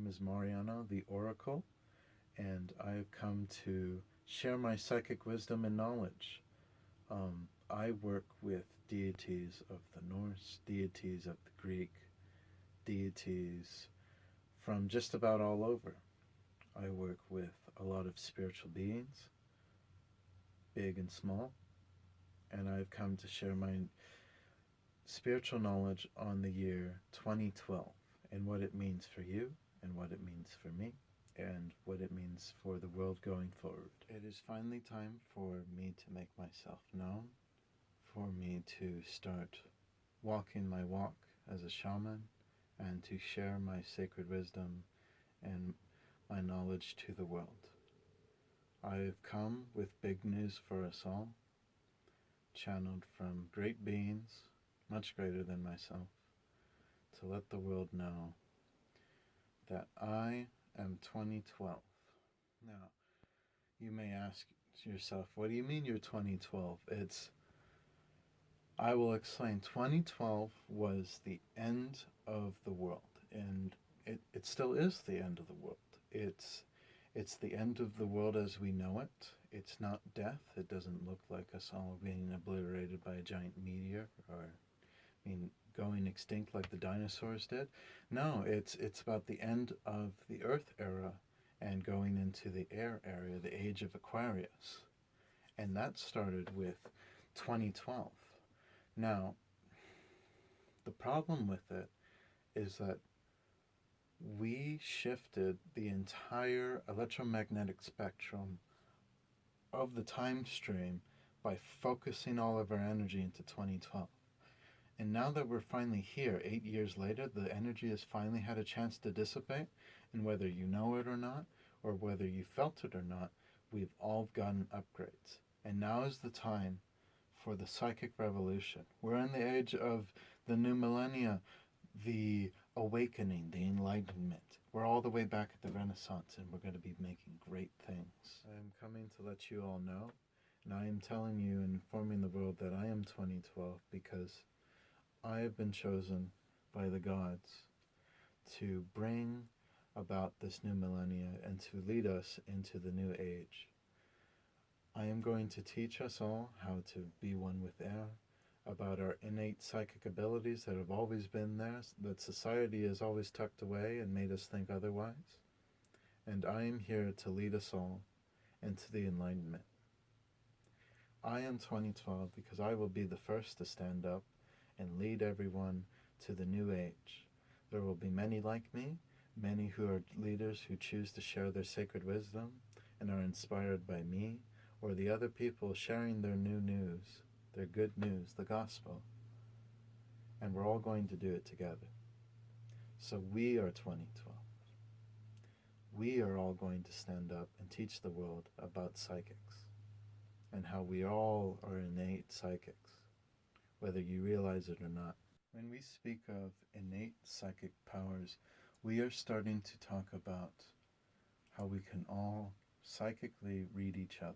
name is Mariano, the Oracle, and I have come to share my psychic wisdom and knowledge. I work with deities of the Norse, deities of the Greek, deities from just about all over. I work with a lot of spiritual beings, big and small, and I've come to share my spiritual knowledge on the year 2012 and what it means for you and what it means for me and what it means for the world going forward. It is finally time for me to make myself known, for me to start walking my walk as a shaman and to share my sacred wisdom and my knowledge to the world. I have come with big news for us all, channeled from great beings, much greater than myself, to let the world know that I am 2012. Now, you may ask yourself, what do you mean you're 2012? I will explain. 2012 was the end of the world, and it still is the end of the world. It's the end of the world as we know it. It's not death. It doesn't look like us all being obliterated by a giant meteor or going extinct like the dinosaurs did. No, it's about the end of the Earth era and going into the air area, the age of Aquarius. And that started with 2012. Now, the problem with it is that we shifted the entire electromagnetic spectrum of the time stream by focusing all of our energy into 2012. And now that we're finally here, 8 years later, the energy has finally had a chance to dissipate, and whether you know it or not, or whether you felt it or not, we've all gotten upgrades. And now is the time for the psychic revolution. We're in the age of the new millennia, the awakening, the enlightenment. We're all the way back at the Renaissance, and we're going to be making great things. I am coming to let you all know, and I am telling you and informing the world that I am 2012 because I have been chosen by the gods to bring about this new millennia and to lead us into the new age. I am going to teach us all how to be one with air, about our innate psychic abilities that have always been there, that society has always tucked away and made us think otherwise. And I am here to lead us all into the enlightenment. I am 2012 because I will be the first to stand up and lead everyone to the new age. There will be many like me, many who are leaders who choose to share their sacred wisdom and are inspired by me or the other people sharing their new news, their good news, the gospel. And we're all going to do it together. So we are 2012. We are all going to stand up and teach the world about psychics and how we all are innate psychics, whether you realize it or not. When we speak of innate psychic powers, we are starting to talk about how we can all psychically read each other,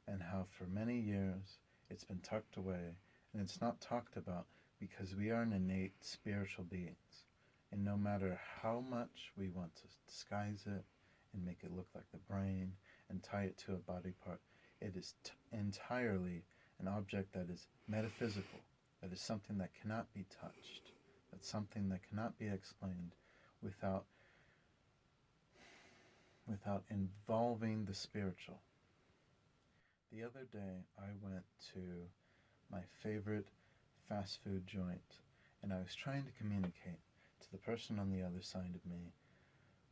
and how for many years it's been tucked away and it's not talked about because we are an innate spiritual beings. And no matter how much we want to disguise it and make it look like the brain and tie it to a body part, it is entirely an object that is metaphysical, that is something that cannot be touched, that's something that cannot be explained without involving the spiritual. The other day I went to my favorite fast food joint and I was trying to communicate to the person on the other side of me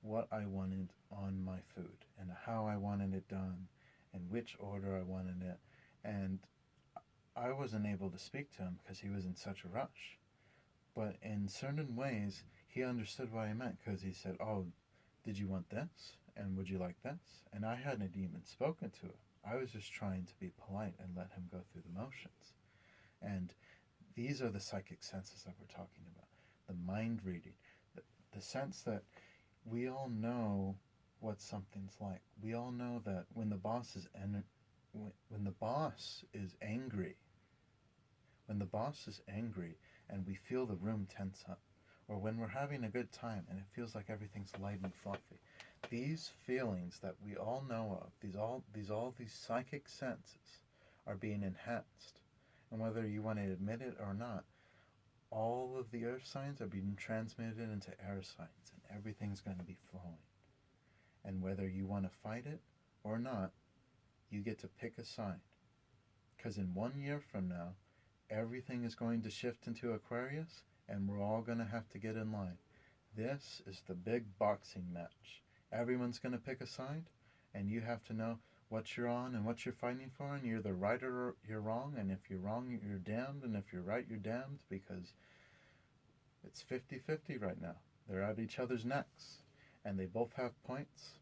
what I wanted on my food and how I wanted it done and which order I wanted it, and I wasn't able to speak to him because he was in such a rush. But in certain ways, he understood what I meant because he said, "Oh, did you want this? And would you like this?" And I hadn't even spoken to him. I was just trying to be polite and let him go through the motions. And these are the psychic senses that we're talking about. The mind reading. The sense that we all know what something's like. We all know that when the boss is angry, when the boss is angry and we feel the room tense up, or when we're having a good time and it feels like everything's light and fluffy. These feelings that we all know of, these psychic senses, are being enhanced. And whether you want to admit it or not, all of the earth signs are being transmitted into air signs, and everything's going to be flowing. And whether you want to fight it or not, you get to pick a sign. Because in 1 year from now, everything is going to shift into Aquarius, and we're all going to have to get in line. This is the big boxing match. Everyone's going to pick a side, and you have to know what you're on and what you're fighting for, and you're either right or you're wrong, and if you're wrong, you're damned, and if you're right, you're damned, because it's 50-50 right now. They're at each other's necks, and they both have points,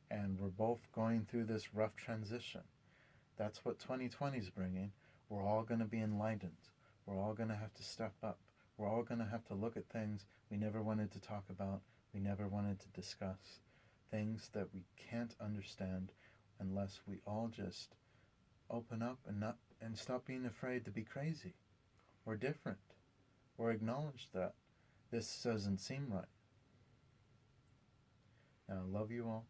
and we're both going through this rough transition. That's what 2020 is bringing. We're all going to be enlightened. We're all going to have to step up. We're all going to have to look at things we never wanted to talk about, we never wanted to discuss, things that we can't understand unless we all just open up and stop being afraid to be crazy or different, or acknowledge that this doesn't seem right. Now, I love you all.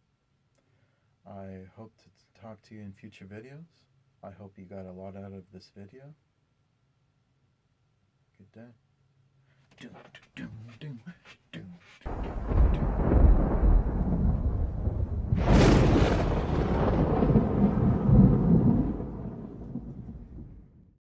I hope to talk to you in future videos. I hope you got a lot out of this video. Good day.